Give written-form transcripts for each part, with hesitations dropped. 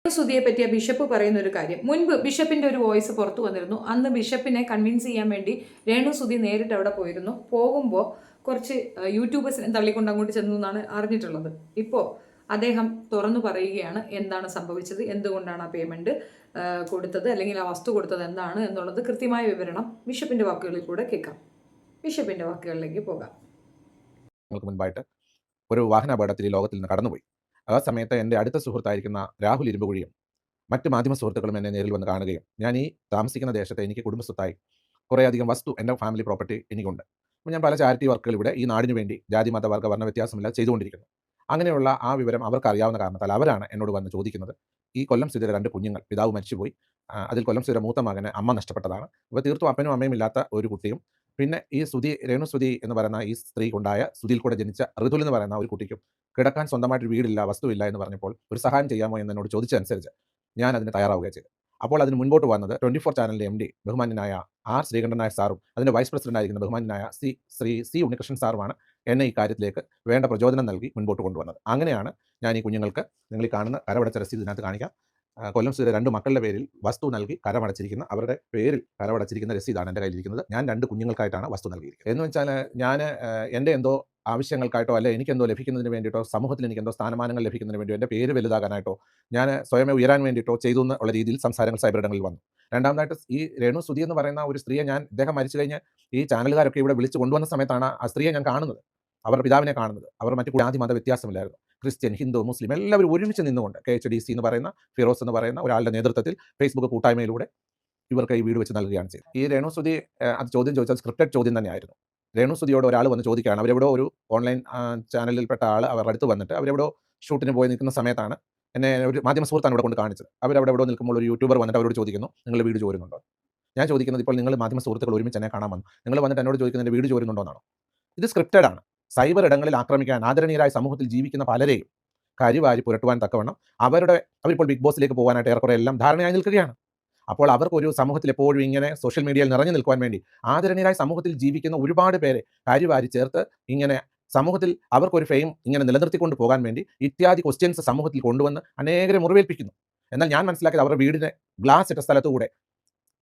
സുധിയെ പറ്റിയ ബിഷപ്പ് പറയുന്ന ഒരു കാര്യം, മുൻപ് ബിഷപ്പിന്റെ ഒരു വോയിസ് പുറത്തു വന്നിരുന്നു. അന്ന് ബിഷപ്പിനെ കൺവിൻസ് ചെയ്യാൻ വേണ്ടി രേണു സുധി നേരിട്ട് അവിടെ പോയിരുന്നു. പോകുമ്പോൾ കുറച്ച് യൂട്യൂബേഴ്സിനെ തള്ളിക്കൊണ്ട് അങ്ങോട്ട് ചെന്നു എന്നാണ് അറിഞ്ഞിട്ടുള്ളത്. ഇപ്പോൾ അദ്ദേഹം തുറന്നു പറയുകയാണ് എന്താണ് സംഭവിച്ചത്, എന്തുകൊണ്ടാണ് ആ പേയ്മെന്റ് കൊടുത്തത്, അല്ലെങ്കിൽ ആ വസ്തു കൊടുത്തത് എന്താണ് എന്നുള്ളത് കൃത്യമായ വിവരണം ബിഷപ്പിന്റെ വാക്കുകളിൽ കൂടെ കേൾക്കാം. ബിഷപ്പിന്റെ വാക്കുകളിലേക്ക് പോകാം. മുൻപായിട്ട് ഒരു വാഹനാപകടത്തിൽ ഈ ലോകത്തിൽ നിന്ന് കടന്നുപോയി. ആ സമയത്ത് എൻ്റെ അടുത്ത സുഹൃത്തായിരിക്കുന്ന രാഹുൽ ഇരുമ്പുകുഴിയും മറ്റ് മാധ്യമ സുഹൃത്തുക്കളും എന്നെ നേരിൽ വന്ന് കാണുകയും ഞാൻ ഈ താമസിക്കുന്ന ദേശത്ത് എനിക്ക് കുടുംബസ്വത്തായി കുറേയധികം വസ്തു എൻ്റെ ഫാമിലി പ്രോപ്പർട്ടി എനിക്കുണ്ട്. അപ്പോൾ ഞാൻ പല ചാരിറ്റി വർക്കുകൾ ഇവിടെ ഈ നാടിന് വേണ്ടി ജാതി മത വർഗ്ഗ വർണ്ണ വ്യത്യാസമില്ലാതെ ചെയ്തുകൊണ്ടിരിക്കുന്നു. അങ്ങനെയുള്ള ആ വിവരം അവർക്ക് അറിയാവുന്ന കാരണത്താൽ അവരാണ് എന്നോട് വന്ന് ചോദിക്കുന്നത്. ഈ കൊല്ലം സുധിയുടെ 2 കുഞ്ഞുങ്ങൾ, പിതാവ് മരിച്ചുപോയി. അതിൽ കൊല്ലം സുധിയുടെ മൂത്ത മകന് അമ്മ നഷ്ടപ്പെട്ടതാണ്. അപ്പോൾ തീർത്തും അപ്പനും അമ്മയും ഇല്ലാത്ത ഒരു കുട്ടിയും, പിന്നെ ഈ രേണു സുധി എന്ന് പറയുന്ന ഈ സ്ത്രീക്കുണ്ടായ സുധിയിൽ കൂടെ ജനിച്ച ഋതുൽ എന്ന് പറയുന്ന ഒരു കുട്ടിക്കും കിടക്കാൻ സ്വന്തമായിട്ടൊരു വീടില്ല, വസ്തുവില്ല എന്ന് പറഞ്ഞപ്പോൾ ഒരു സഹായം ചെയ്യാമോ എന്ന് എന്നോട് ചോദിച്ചതനുസരിച്ച് ഞാൻ അതിന് തയ്യാറാവുകയും ചെയ്തു. അപ്പോൾ അതിന് മുൻപോട്ട് വന്നത് 24 ചാനലിൻ്റെ MD ബഹുമാന്യനായ ആർ ശ്രീകണ്ഠൻ നായർ സാറും അതിൻ്റെ വൈസ് പ്രസിഡന്റ് ആയിരിക്കുന്ന ബഹുമാന്യനായ ശ്രീ സി ഉണ്ണികൃഷ്ണൻ സാറുമാണ് എന്നെ ഈ കാര്യത്തിലേക്ക് വേണ്ട പ്രചോദനം നൽകി മുൻപോട്ട് കൊണ്ടുവന്നത്. അങ്ങനെയാണ് ഞാൻ ഈ കുഞ്ഞുങ്ങൾക്ക്, നിങ്ങൾ ഈ കാണുന്ന കരമടച്ച രസീത് ഇതിനകത്ത് കാണിക്കാം, കൊല്ലം സുധിയുടെ 2 മക്കളുടെ പേരിൽ വസ്തു നൽകി കരമടച്ചിരിക്കുന്ന, അവരുടെ പേരിൽ കരമടച്ചിരിക്കുന്ന രസീതാണ് എൻ്റെ കയ്യിലിരിക്കുന്നത്. ഞാൻ 2 കുഞ്ഞുങ്ങൾക്കായിട്ടാണ് വസ്തു നൽകിയിരിക്കുന്നത്. എന്ന് വെച്ചാൽ ഞാൻ എൻ്റെ എന്തോ ആവശ്യങ്ങൾക്കായിട്ടോ അല്ലെ എനിക്കെന്തോ ലഭിക്കുന്നതിന് വേണ്ടിയിട്ടോ സമൂഹത്തിൽ എനിക്കെന്തോ സ്ഥാനമാനങ്ങൾ ലഭിക്കുന്നതിന് വേണ്ടിയോ എൻ്റെ പേര് വലുതാകാനായിട്ടോ ഞാൻ സ്വയമേ ഉയരാൻ വേണ്ടിയിട്ടോ ചെയ്തു എന്നുള്ള രീതിയിൽ സംസാരങ്ങൾ സൈബറിടങ്ങളിൽ വന്നു. രണ്ടാമതായിട്ട് ഈ രേണു സുധി എന്ന് പറയുന്ന ഒരു സ്ത്രീയെ ഇദ്ദേഹം മരിച്ചു കഴിഞ്ഞ് ഈ ചാനലുകാരൊക്കെ ഇവിടെ വിളിച്ച് കൊണ്ടുവന്ന സമയത്താണ് ആ സ്ത്രീയെ ഞാൻ കാണുന്നത്, അവരുടെ പിതാവിനെ കാണുന്നത്. അവർ മറ്റു ജാതി മത വ്യത്യാസമില്ലായിരുന്നു. ക്രിസ്ത്യൻ, ഹിന്ദു, മുസ്ലിം എല്ലാവരും ഒരുമിച്ച് നിന്നുകൊണ്ട് KHDC എന്ന് പറയുന്ന ഫിറോസ് എന്ന് പറയുന്ന ഒരാളുടെ നേതൃത്വത്തിൽ ഫേസ്ബുക്ക് കൂട്ടായ്മയിലൂടെ ഇവർക്ക് ഈ വീട് വെച്ച് നൽകുകയാണ് ചെയ്തത്. ഈ രേണു സുധി അത് ചോദ്യം ചോദിച്ചാൽ സ്ക്രിപ്റ്റഡ് ചോദ്യം തന്നെയായിരുന്നു. രേണു സുധിയോട് ഒരാൾ വന്ന് ചോദിക്കുകയാണ്, അവരെവിടോ ഒരു ഓൺലൈൻ ചാനലിൽപ്പെട്ട ആൾ അവരുടെ അടുത്ത് വന്നിട്ട് അവരെവിടോ ഷൂട്ടിന് പോയി നിൽക്കുന്ന സമയത്താണ് എന്നെ ഒരു മാധ്യമ സുഹൃത്താണ് ഇവിടെ കൊണ്ട് കാണിച്ചത്. അവരവിടെ എവിടെ നിൽക്കുമ്പോൾ ഒരു യൂട്യൂബർ വന്നിട്ട് അവരോട് ചോദിക്കുന്നു, നിങ്ങൾ വീട് ചോരുന്നുണ്ടോ? ഞാൻ ചോദിക്കുന്നത്, ഇപ്പോൾ നിങ്ങൾ മാധ്യമ സുഹൃത്തുക്കൾ ഒരുമിച്ച് എന്നെ കാണാൻ വന്നു, നിങ്ങൾ വന്നിട്ട് എന്നോട് ചോദിക്കുന്നത് എൻ്റെ വീട് ചോരുന്നുണ്ടോ എന്നാണോ? ഇത് സ്ക്രിപ്റ്റഡ് ആണ്. സൈബർ ഇടങ്ങളിൽ ആക്രമിക്കാൻ ആദരണീയരായ സമൂഹത്തിൽ ജീവിക്കുന്ന പലരെയും കരിവാരി പുരട്ടുവാൻ തക്കവണ്ണം അവരിപ്പോൾ ബിഗ് ബോസിലേക്ക് പോകാനായിട്ട് ഏറെക്കുറെ എല്ലാം ധാരണയായി നിൽക്കുകയാണ്. അപ്പോൾ അവർക്കൊരു സമൂഹത്തിൽ എപ്പോഴും ഇങ്ങനെ സോഷ്യൽ മീഡിയയിൽ നിറഞ്ഞു നിൽക്കുവാൻ വേണ്ടി ആദരണീയരായ സമൂഹത്തിൽ ജീവിക്കുന്ന ഒരുപാട് പേരെ കരിവാരി ചേർത്ത് ഇങ്ങനെ സമൂഹത്തിൽ അവർക്കൊരു ഫെയിം ഇങ്ങനെ നിലനിർത്തിക്കൊണ്ട് പോകാൻ വേണ്ടി ഇത്യാദി ക്വസ്റ്റ്യൻസ് സമൂഹത്തിൽ കൊണ്ടുവന്ന് അനേകരെ മുറിവേൽപ്പിക്കുന്നു. എന്നാൽ ഞാൻ മനസ്സിലാക്കിയത് അവരുടെ വീടിന് ഗ്ലാസ് ഇട്ട സ്ഥലത്തുകൂടെ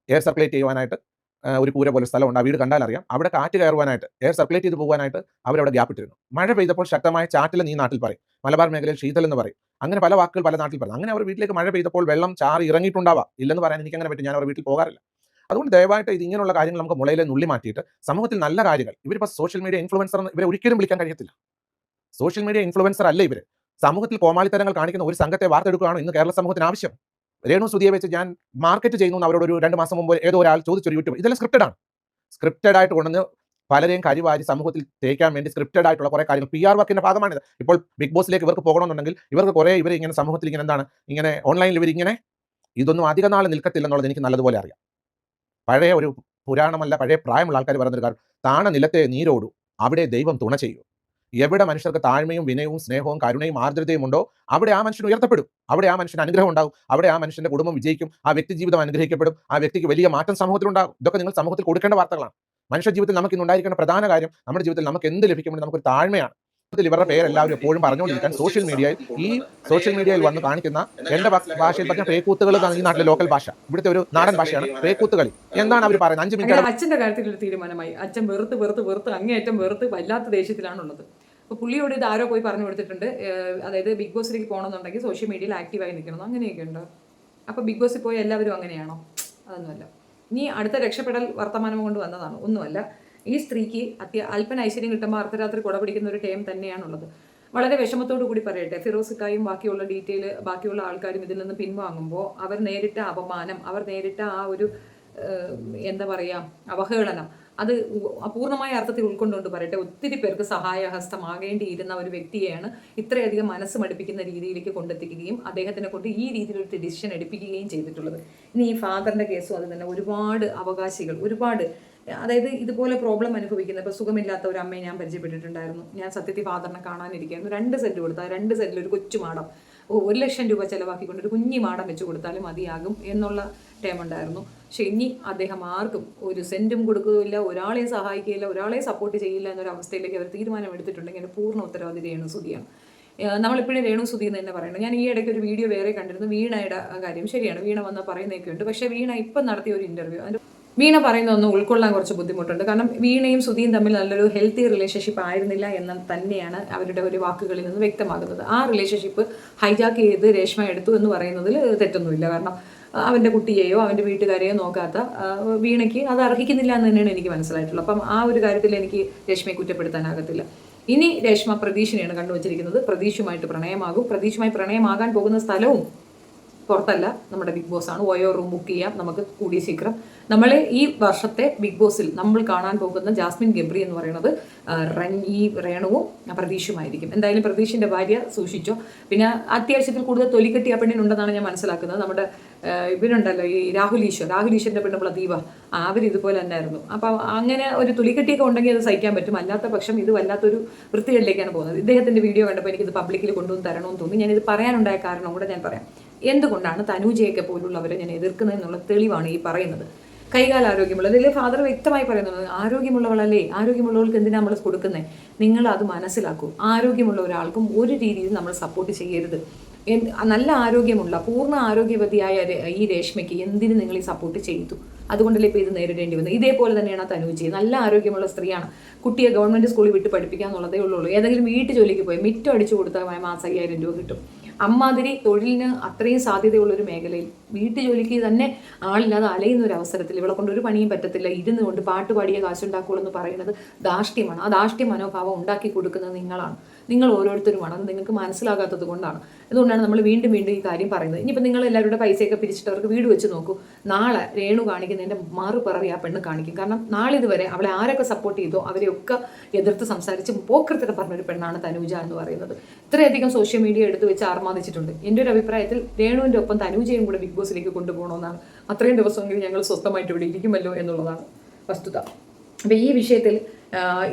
എയർ സർക്കുലേറ്റ് ചെയ്യുവാനായിട്ട് ഒരു കൂര പോലെ സ്ഥലമുണ്ട്, ആ വീട് കണ്ടാൽ അറിയാം. അവിടെ കാറ്റ് കയറുവാനായിട്ട്, എയർ സർക്കുലേറ്റ് ചെയ്ത് പോകാനായിട്ട് അവരവിടെ ഗ്യാപ്പ് ഇട്ടിരുന്നു. മഴ പെയ്തപ്പോൾ ശക്തമായ ചാറ്റിൽ ഈ നാട്ടിൽ പറയും, മലബാർ മേഖലയിൽ ശീതൽ എന്ന് പറയും, അങ്ങനെ പല വാക്കുകൾ പല നാട്ടിൽ പറയും. അങ്ങനെ അവർ വീട്ടിലേക്ക് മഴ പെയ്തപ്പോൾ വെള്ളം ചാറി ഇറങ്ങിയിട്ടുണ്ടാവാം, ഇല്ലെന്ന് പറയാൻ എനിക്ക് അങ്ങനെ പറ്റും, ഞാൻ അവർ വീട്ടിൽ പോകാറില്ല. അതുകൊണ്ട് ദയവായിട്ട് ഇങ്ങനെയുള്ള കാര്യങ്ങൾ നമുക്ക് മുളയിലെ നുള്ളി മാറ്റിയിട്ട് സമൂഹത്തിൽ നല്ല കാര്യങ്ങൾ, ഇവരിപ്പോൾ സോഷ്യൽ മീഡിയ ഇൻഫ്ലുവൻസർ ഇവരെ ഒരിക്കലും വിളിക്കാൻ കഴിയത്തില്ല. സോഷ്യൽ മീഡിയ ഇൻഫ്ലുവൻസർ അല്ല ഇവർ. സമൂഹത്തിൽ കോമാളിത്തരങ്ങൾ കാണിക്കുന്ന ഒരു സംഘത്തെ വാർത്തെടുക്കുകയാണ് ഇന്ന് കേരള സമൂഹത്തിന് ആവശ്യം. രേണു സുധിയെ വെച്ച് ഞാൻ മാർക്കറ്റ് ചെയ്യുന്നു അവരോട് ഒരു 2 മാസം മുമ്പ് ഏതോ ഒരാൾ ചോദിച്ചൊരു യൂട്യൂബ്, ഇതെല്ലാം സ്ക്രിപ്റ്റഡ് ആണ്. സ്ക്രിപ്റ്റഡ് ആയിട്ട് കൊണ്ടുവന്ന് പലരെയും കരിവാരി സമൂഹത്തിൽ തേക്കാൻ വേണ്ടി സ്ക്രിപ്റ്റഡ് ആയിട്ടുള്ള കുറേ കാര്യങ്ങൾ, PR വർക്കിന്റെ ഭാഗമാണിത്. ഇപ്പോൾ ബിഗ് ബോസിലേക്ക് ഇവർക്ക് പോകണമെന്നുണ്ടെങ്കിൽ ഇവർക്ക് കുറേ ഇങ്ങനെ സമൂഹത്തിൽ ഇങ്ങനെ ഓൺലൈനിൽ ഇതൊന്നും അധിക നാൾ നിൽക്കത്തില്ലെന്നുള്ളത് എനിക്ക് നല്ലതുപോലെ അറിയാം. പഴയ ഒരു പുരാണമല്ല, പഴയ പ്രായമുള്ള ആൾക്കാർ പറയുന്നൊരു കാര്യം, താണ നിലത്തെ നീരോടു അവിടെ ദൈവം തുണ ചെയ്യൂ. എവിടെ മനുഷ്യർക്ക് താഴ്മയും വിനയവും സ്നേഹവും കരുണയും ആർദ്രതയും ഉണ്ടോ അവിടെ ആ മനുഷ്യൻ ഉയർത്തപ്പെടും, അവിടെ ആ മനുഷ്യന് അനുഗ്രഹം ഉണ്ടാകും, അവിടെ ആ മനുഷ്യന്റെ കുടുംബം വിജയിക്കും, ആ വ്യക്തി ജീവിതം അനുഗ്രഹിക്കപ്പെടും, ആ വ്യക്തിക്ക് വലിയ മാറ്റം സമൂഹത്തിലുണ്ടാകും. ഇതൊക്കെ നിങ്ങൾ സമൂഹത്തിൽ കൊടുക്കേണ്ട വാർത്തകളാണ്. മനുഷ്യ ജീവിതത്തിൽ നമുക്ക് ഇന്ന് ഉണ്ടായിരിക്കേണ്ട പ്രധാന കാര്യം, നമ്മുടെ ജീവിതത്തിൽ നമുക്ക് എന്ത് ലഭിക്കുമ്പോൾ നമുക്കൊരു താഴ്മയാണ്. ഇവരുടെ പേരെല്ലാവരും എപ്പോഴും പറഞ്ഞുകൊണ്ടിരിക്കാൻ സോഷ്യൽ മീഡിയയിൽ വന്ന് കാണിക്കുന്ന എൻ്റെ ഭാഷയിൽ പറഞ്ഞ പേക്കൂത്തുകൾ എന്നാണ് ഈ നാട്ടിലെ ലോക്കൽ ഭാഷ, ഇവിടുത്തെ ഒരു നാടൻ ഭാഷയാണ് പേക്കൂത്തുകളി. എന്താണ് അവർ പറയുന്നത്? 5 മിനിറ്റ് അച്ഛന്റെ കാര്യത്തിൽ ഒരു തീരുമാനമായി. അച്ഛൻ വെറുത്ത് അങ്ങേയറ്റം വെറുത്ത് വല്ലാത്ത ദേഷ്യത്തിലാണുള്ളത്. അപ്പോൾ പുള്ളിയോട് ഇത് ആരോ പോയി പറഞ്ഞു കൊടുത്തിട്ടുണ്ട്, അതായത് ബിഗ് ബോസിലേക്ക് പോകണമെന്നുണ്ടെങ്കിൽ സോഷ്യൽ മീഡിയയിൽ ആക്റ്റീവായി നിൽക്കണം, അങ്ങനെയൊക്കെ ഉണ്ട്. അപ്പോൾ ബിഗ് ബോസിൽ പോയി എല്ലാവരും അങ്ങനെയാണോ? അതൊന്നുമല്ല. ഇനി അടുത്ത രക്ഷപ്പെടൽ വർത്തമാനം കൊണ്ട് വന്നതാണ്, ഒന്നുമല്ല. ഈ സ്ത്രീക്ക് അല്പന ഐശ്വര്യം കിട്ടുമ്പോൾ അർദ്ധരാത്രി കുട പിടിക്കുന്ന ഒരു ടൈം തന്നെയാണുള്ളത്. വളരെ വിഷമത്തോടു കൂടി പറയട്ടെ, ഫിറോസിക്കായും ബാക്കിയുള്ള ആൾക്കാരും ഇതിൽ നിന്ന് പിൻവാങ്ങുമ്പോൾ അവർ നേരിട്ട അപമാനം, അവർ നേരിട്ട ആ ഒരു എന്താ പറയുക, അവഹേളനം, അത് പൂർണ്ണമായ അർത്ഥത്തിൽ ഉൾക്കൊണ്ടുകൊണ്ട് പറയട്ടെ, ഒത്തിരി പേർക്ക് സഹായഹസ്തമാകേണ്ടിയിരുന്ന ഒരു വ്യക്തിയെയാണ് ഇത്രയധികം മനസ്സ് മടുപ്പിക്കുന്ന രീതിയിലേക്ക് കൊണ്ടെത്തിക്കുകയും അദ്ദേഹത്തിനെ കൊണ്ട് ഈ രീതിയിലൊരു ഡിസിഷൻ എടുപ്പിക്കുകയും ചെയ്തിട്ടുള്ളത്. ഇനി ഈ ഫാദറിൻ്റെ കേസും അത് തന്നെ, ഒരുപാട് അവകാശികൾ, അതായത് ഇതുപോലെ പ്രോബ്ലം അനുഭവിക്കുന്ന, ഇപ്പോൾ സുഖമില്ലാത്ത ഒരു അമ്മയെ ഞാൻ പരിചയപ്പെട്ടിട്ടുണ്ടായിരുന്നു. ഞാൻ സത്യത്തിൽ ഫാദറിനെ കാണാനിരിക്കുകയായിരുന്നു. 2 സെന്റ് കൊടുത്താൽ 2 സെന്റിൽ ഒരു കൊച്ചു മാടം, 1,00,000 രൂപ ചിലവാക്കിക്കൊണ്ട് ഒരു കുഞ്ഞി മാടം വെച്ച് കൊടുത്താലും മതിയാകും എന്നുള്ള ടൈം ഉണ്ടായിരുന്നു. പക്ഷെ ഇനി അദ്ദേഹം ആർക്കും ഒരു സെന്റും കൊടുക്കുകയില്ല, ഒരാളെയും സഹായിക്കുകയില്ല, ഒരാളെയും സപ്പോർട്ട് ചെയ്യില്ല എന്നൊരു അവസ്ഥയിലേക്ക് അവർ തീരുമാനം എടുത്തിട്ടുണ്ടെങ്കിൽ അതിന് പൂർണ്ണ ഉത്തരവാദിത്തമാണ് സുധിയാണ്. നമ്മളിപ്പോഴും രേണു സുധി എന്ന് തന്നെ പറയുന്നത്. ഞാൻ ഈ ഇടയ്ക്ക് ഒരു വീഡിയോ വേറെ കണ്ടിരുന്നു, വീണയുടെ കാര്യം. ശരിയാണ്, വീണ വന്ന് പറയുന്നതൊക്കെ ഉണ്ട്. പക്ഷേ വീണ ഇപ്പം നടത്തിയ ഒരു ഇൻ്റർവ്യൂ, അതിൻ്റെ വീണ പറയുന്നതൊന്നും ഉൾക്കൊള്ളാൻ കുറച്ച് ബുദ്ധിമുട്ടുണ്ട്. കാരണം വീണയും സുധിയും തമ്മിൽ നല്ലൊരു ഹെൽത്തി റിലേഷൻഷിപ്പ് ആയിരുന്നില്ല എന്ന് തന്നെയാണ് അവരുടെ ഒരു വാക്കുകളിൽ നിന്ന് വ്യക്തമാകുന്നത്. ആ റിലേഷൻഷിപ്പ് ഹൈജാക്ക് ചെയ്ത് രേഷ്മ എടുത്തു എന്ന് പറയുന്നതിൽ തെറ്റൊന്നുമില്ല. കാരണം അവൻ്റെ കുട്ടിയെയോ അവൻ്റെ വീട്ടുകാരെയോ നോക്കാത്ത വീണയ്ക്ക് അത് അർഹിക്കുന്നില്ല എന്ന് തന്നെയാണ് എനിക്ക് മനസ്സിലായിട്ടുള്ളത്. അപ്പം ആ ഒരു കാര്യത്തിൽ എനിക്ക് രേഷ്മയെ കുറ്റപ്പെടുത്താനാകത്തില്ല. ഇനി രേഷ്മ പ്രതീഷിനെയാണ് കണ്ടുവച്ചിരിക്കുന്നത്. പ്രതീഷുമായിട്ട് പ്രണയമാകും. പ്രതീഷുമായി പ്രണയമാകാൻ പോകുന്ന സ്ഥലവും പുറത്തല്ല, നമ്മുടെ ബിഗ് ബോസ് ആണ്. ഓയോ റൂം ബുക്ക് ചെയ്യാം നമുക്ക് കൂടിയ ശീഘ്രം. നമ്മൾ ഈ വർഷത്തെ ബിഗ് ബോസിൽ നമ്മൾ കാണാൻ പോകുന്ന ജാസ്മിൻ ഗബ്രി എന്ന് പറയുന്നത് ഈ രേണുവും പ്രതീഷുമായിരിക്കും. എന്തായാലും പ്രതീഷിൻ്റെ ഭാര്യ സൂക്ഷിച്ചോ. പിന്നെ അത്യാവശ്യത്തിൽ കൂടുതൽ തൊലിക്കെട്ടി ആ പെണ്ണിനുണ്ടെന്നാണ് ഞാൻ മനസ്സിലാക്കുന്നത്. നമ്മുടെ ഇവരുണ്ടല്ലോ ഈ രാഹുൽ ഈശ്വറിൻ്റെ പെണ്ണ് പ്രദീപ, അവരിതുപോലെ തന്നെയായിരുന്നു. അപ്പം അങ്ങനെ ഒരു തുലിക്കെട്ടിയൊക്കെ ഉണ്ടെങ്കിൽ അത് സഹിക്കാൻ പറ്റും. അല്ലാത്ത പക്ഷം ഇത് വല്ലാത്തൊരു വൃത്തികളിലേക്കാണ് പോകുന്നത്. ഇദ്ദേഹത്തിൻ്റെ വീഡിയോ കണ്ടപ്പോൾ എനിക്കിത് പബ്ലിക്കിൽ കൊണ്ടുവന്ന് തരണമെന്ന് തോന്നി. ഞാനിത് പറയാനുണ്ടായ കാരണം കൂടെ ഞാൻ പറയാം. എന്തുകൊണ്ടാണ് തനുജയൊക്കെ പോലുള്ളവരെ ഞാൻ എതിർക്കുന്നതെന്നുള്ള തെളിവാണ് ഈ പറയുന്നത്. കൈകാല ആരോഗ്യമുള്ളത്, ഇതിൽ ഫാദർ വ്യക്തമായി പറയുന്നത് ആരോഗ്യമുള്ളവളല്ലേ, ആരോഗ്യമുള്ളവർക്ക് എന്തിനാണ് നമ്മൾ കൊടുക്കുന്നത്? നിങ്ങൾ അത് മനസ്സിലാക്കൂ. ആരോഗ്യമുള്ള ഒരാൾക്കും ഒരു രീതിയിൽ നമ്മൾ സപ്പോർട്ട് ചെയ്യരുത്. നല്ല ആരോഗ്യമുള്ള പൂർണ്ണ ആരോഗ്യവതിയായ ഈ രേഷ്മയ്ക്ക് എന്തിന് നിങ്ങൾ ഈ സപ്പോർട്ട് ചെയ്തു? അതുകൊണ്ടല്ലേ ഇപ്പോൾ ഇത് നേരിടേണ്ടി വന്നത്. ഇതേപോലെ തന്നെയാണ് തനുജി. നല്ല ആരോഗ്യമുള്ള സ്ത്രീയാണ്. കുട്ടിയെ ഗവൺമെൻറ് സ്കൂളിൽ വിട്ട് പഠിപ്പിക്കുക എന്നുള്ളതേ ഉള്ളൂ. ഏതെങ്കിലും വീട്ടു ജോലിക്ക് പോയി മിറ്റം അടിച്ചു കൊടുത്താൽ മാസം 5000 രൂപ കിട്ടും. അമ്മാതിരി തൊഴിലിന് അത്രയും സാധ്യതയുള്ളൊരു മേഖലയിൽ വീട്ടു ജോലിക്ക് തന്നെ ആളില്ലാതെ അലയുന്ന ഒരു അവസരത്തിൽ ഇവളെ കൊണ്ട് ഒരു പണിയും പറ്റത്തില്ല, ഇരുന്ന് കൊണ്ട് പാട്ട് പാടിയ കാശുണ്ടാക്കുള്ളൂ എന്ന് പറയുന്നത് ധാർഷ്ട്യമാണ്. ആ ധാർഷ്ട്യ മനോഭാവം ഉണ്ടാക്കി കൊടുക്കുന്നത് നിങ്ങളാണ്, നിങ്ങൾ ഓരോരുത്തരുമാണ്. അത് നിങ്ങൾക്ക് മനസ്സിലാകാത്തത് കൊണ്ടാണ്. അതുകൊണ്ടാണ് നമ്മൾ വീണ്ടും വീണ്ടും ഈ കാര്യം പറയുന്നത്. ഇനിയിപ്പോൾ നിങ്ങൾ എല്ലാവരുടെ പൈസയൊക്കെ പിരിച്ചിട്ട് അവർക്ക് വീട് വെച്ച് നോക്കൂ. നാളെ രേണു കാണിക്കുന്നതിൻ്റെ മറുപിറവി ആ പെണ്ണ് കാണിക്കും. കാരണം നാളിതുവരെ അവളെ ആരൊക്കെ സപ്പോർട്ട് ചെയ്തോ അവരെയൊക്കെ എതിർത്ത് സംസാരിച്ച് പോക്കൃത്തരം പറഞ്ഞൊരു പെണ്ണാണ് തനൂജ എന്ന് പറയുന്നത്. ഇത്രയധികം സോഷ്യൽ മീഡിയ എടുത്ത് വെച്ച് ആർമാദിച്ചിട്ടുണ്ട്. എൻ്റെ ഒരു അഭിപ്രായത്തിൽ രേണുവിൻ്റെ ഒപ്പം തനൂജയും കൂടെ ബിഗ് ബോസിലേക്ക് കൊണ്ടുപോകണമെന്നാണ്. അത്രയും ദിവസമെങ്കിലും ഞങ്ങൾ സ്വസ്ഥമായിട്ട് ഇവിടെ ഇരിക്കുമല്ലോ എന്നുള്ളതാണ് വസ്തുത. അപ്പം ഈ വിഷയത്തിൽ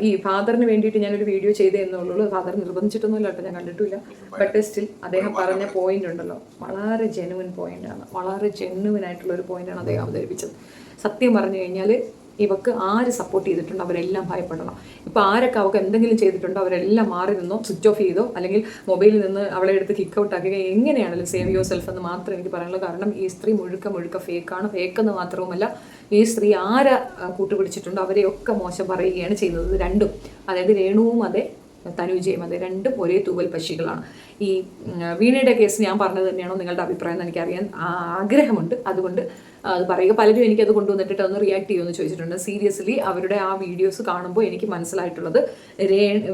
ഈ ഫാദറിന് വേണ്ടിയിട്ട് ഞാനൊരു വീഡിയോ ചെയ്തേ എന്നുള്ളൂ. ഫാദർ നിർബന്ധിച്ചിട്ടൊന്നുമില്ല കേട്ടോ, ഞാൻ കണ്ടിട്ടില്ല. ബട്ട് സ്റ്റിൽ അദ്ദേഹം പറഞ്ഞ പോയിന്റ് ഉണ്ടല്ലോ, വളരെ ജെനുവിൻ പോയിന്റാണ്. വളരെ ജെനുവിൻ ആയിട്ടുള്ള ഒരു പോയിന്റാണ് അദ്ദേഹം അവതരിപ്പിച്ചത്. സത്യം പറഞ്ഞു കഴിഞ്ഞാൽ ഇവക്ക് ആര് സപ്പോർട്ട് ചെയ്തിട്ടുണ്ടോ അവരെല്ലാം ഭയപ്പെടണം. ഇപ്പോൾ ആരൊക്കെ അവൾക്ക് എന്തെങ്കിലും ചെയ്തിട്ടുണ്ടോ അവരെല്ലാം മാറി നിന്നോ, സ്വിച്ച് ഓഫ് ചെയ്തോ, അല്ലെങ്കിൽ മൊബൈലിൽ നിന്ന് അവളെ എടുത്ത് കിക്ക് ഔട്ട് ആക്കുക, എങ്ങനെയാണെങ്കിലും സേവ് യുവർ സെൽഫ് എന്ന് മാത്രം എനിക്ക് പറയാനുള്ളൂ. കാരണം ഈ സ്ത്രീ മുഴുക്ക ഫേക്കാണ്. ഫേക്കെന്ന് മാത്രവുമല്ല, ഈ സ്ത്രീ ആരെ കൂട്ടുപിടിച്ചിട്ടുണ്ടോ അവരെയൊക്കെ മോശം പറയുകയാണ് ചെയ്യുന്നത്. രണ്ടും, അതായത് രേണുവും അതെ തനുജയും അതെ, രണ്ടും ഒരേ തൂവൽ പക്ഷികളാണ്. ഈ വീണയുടെ കേസ് ഞാൻ പറഞ്ഞത് തന്നെയാണോ നിങ്ങളുടെ അഭിപ്രായം എന്ന് എനിക്കറിയാൻ ആഗ്രഹമുണ്ട്. അതുകൊണ്ട് അത് പറയുക. പലരും എനിക്കത് കൊണ്ടുവന്നിട്ട് ഒന്ന് റിയാക്ട് ചെയ്യുമെന്ന് ചോദിച്ചിട്ടുണ്ട്. സീരിയസ്ലി അവരുടെ ആ വീഡിയോസ് കാണുമ്പോൾ എനിക്ക് മനസ്സിലായിട്ടുള്ളത്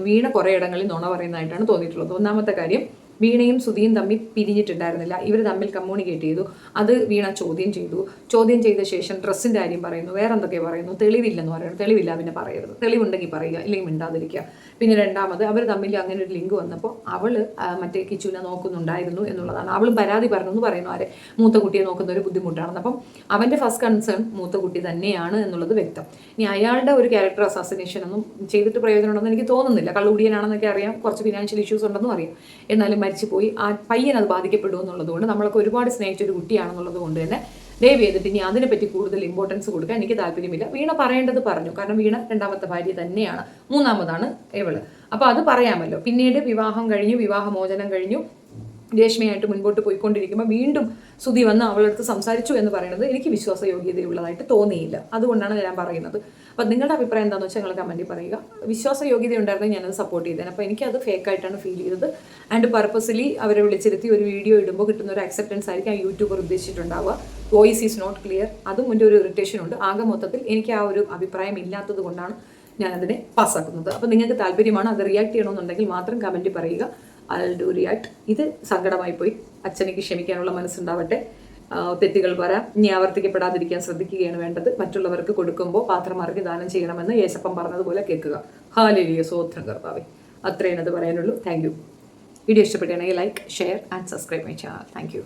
വീണ കുറേ ഇടങ്ങളിൽ നുണ പറയുന്നതായിട്ടാണ് തോന്നിയിട്ടുള്ളത്. ഒന്നാമത്തെ കാര്യം, വീണയും സുധിയും തമ്മിൽ പിരിഞ്ഞിട്ടുണ്ടായിരുന്നില്ല. ഇവർ തമ്മിൽ കമ്മ്യൂണിക്കേറ്റ് ചെയ്തു. അത് വീണ ചോദ്യം ചെയ്ത ശേഷം ഡ്രസ്സിൻ്റെ കാര്യം പറയുന്നു, വേറെ എന്തൊക്കെ പറയുന്നു, തെളിവില്ലെന്ന് പറയുന്നു. തെളിവില്ല പിന്നെ പറയരുത്, തെളിവുണ്ടെങ്കിൽ പറയുക, ഇല്ലെങ്കിൽ മിണ്ടാതിരിക്കുക. പിന്നെ രണ്ടാമത്, അവർ തമ്മിൽ അങ്ങനെ ഒരു ലിങ്ക് വന്നപ്പോൾ അവൾ മറ്റേ കിച്ചുവിനെ നോക്കുന്നുണ്ടായിരുന്നു എന്നുള്ളതാണ്. അവളും പരാതി പറഞ്ഞു എന്ന് പറയുന്നു. ആരെ? മൂത്ത കുട്ടിയെ നോക്കുന്ന ഒരു ബുദ്ധിമുട്ടാണെന്ന്. അപ്പം അവൻ്റെ ഫസ്റ്റ് കൺസേൺ മൂത്ത കുട്ടി തന്നെയാണ് എന്നുള്ളത് വ്യക്തം. ഇനി അയാളുടെ ഒരു ക്യാരക്ടർ അസാസിനേഷൻ ഒന്നും ചെയ്തിട്ട് പ്രയോജനമുണ്ടെന്ന് എനിക്ക് തോന്നുന്നില്ല. കള്ളുകുടിയനാണെന്നൊക്കെ അറിയാം, കുറച്ച് ഫിനാൻഷ്യൽ ഇഷ്യൂസ് ഉണ്ടെന്നും അറിയാം. എന്നാലും മരിച്ചു പോയി, ആ പയ്യൻ അത് ബാധിക്കപ്പെടുമെന്നുള്ളത് കൊണ്ട്, നമ്മളൊക്കെ ഒരുപാട് സ്നേഹിച്ചൊരു കുട്ടിയാണെന്നുള്ളത് കൊണ്ട് തന്നെ ദയവ് ചെയ്തിട്ട് ഇനി അതിനെപ്പറ്റി കൂടുതൽ ഇമ്പോർട്ടൻസ് കൊടുക്കാൻ എനിക്ക് താല്പര്യമില്ല. വീണ പറയേണ്ടത് പറഞ്ഞു. കാരണം വീണ രണ്ടാമത്തെ ഭാര്യ തന്നെയാണ്, മൂന്നാമതാണ് ഇവള്. അപ്പോൾ അത് പറയാമല്ലോ. പിന്നീട് വിവാഹം കഴിഞ്ഞു, വിവാഹമോചനം കഴിഞ്ഞു, രേഷ്മയായിട്ട് മുൻപോട്ട് പോയിക്കൊണ്ടിരിക്കുമ്പോൾ വീണ്ടും സുധി വന്ന് അവളടുത്ത് സംസാരിച്ചു എന്ന് പറയുന്നത് എനിക്ക് വിശ്വാസയോഗ്യതയുള്ളതായിട്ട് തോന്നിയില്ല. അതുകൊണ്ടാണ് ഞാൻ പറയുന്നത്. അപ്പം നിങ്ങളുടെ അഭിപ്രായം എന്താണെന്ന് വെച്ചാൽ നിങ്ങൾ കമൻറ്റിൽ പറയുക. വിശ്വാസയോഗ്യത ഉണ്ടായിരുന്നെങ്കിൽ ഞാനത് സപ്പോർട്ട് ചെയ്തേനെ. അപ്പോൾ എനിക്കത് ഫേക്കായിട്ടാണ് ഫീൽ ചെയ്തത്. ആൻഡ് പർപ്പസ്ലി അവരെ വിളിച്ചിരുത്തി ഒരു വീഡിയോ ഇടുമ്പോൾ കിട്ടുന്ന ഒരു അക്സെപ്റ്റൻസ് ആയിരിക്കും ആ യൂട്യൂബർ ഉദ്ദേശിച്ചിട്ടുണ്ടാവുക. വോയിസ് ഈസ് നോട്ട് ക്ലിയർ, അതും എൻ്റെ ഒരു ഇറിറ്റേഷൻ ഉണ്ട്. ആകെ മൊത്തത്തിൽ എനിക്ക് ആ ഒരു അഭിപ്രായം ഇല്ലാത്തത് കൊണ്ടാണ് ഞാനതിനെ പാസ്സാക്കുന്നത്. അപ്പോൾ നിങ്ങൾക്ക് താല്പര്യമാണ് അത് റിയാക്ട് ചെയ്യണമെന്നുണ്ടെങ്കിൽ മാത്രം കമൻറ്റിൽ പറയുക. I'll do react. ഇത് സങ്കടമായി പോയി. അച്ഛനക്ക് ക്ഷമിക്കാനുള്ള മനസ്സുണ്ടാവട്ടെ. തെറ്റുകൾ വരാം, ഇനി ആവർത്തിക്കപ്പെടാതിരിക്കാൻ ശ്രദ്ധിക്കുകയാണ് വേണ്ടത്. മറ്റുള്ളവർക്ക് കൊടുക്കുമ്പോൾ പാത്രം അറിഞ്ഞ് ദാനം ചെയ്യണമെന്ന് യേശപ്പൻ പറഞ്ഞതുപോലെ കേൾക്കുക. ഹാലേലൂയ, സ്തോത്രം കർത്താവേ. അത്രയും അത് പറയാനുള്ളൂ. Thank you. വീഡിയോ ഇഷ്ടപ്പെട്ടാണെങ്കിൽ like, share and subscribe my channel. Thank U.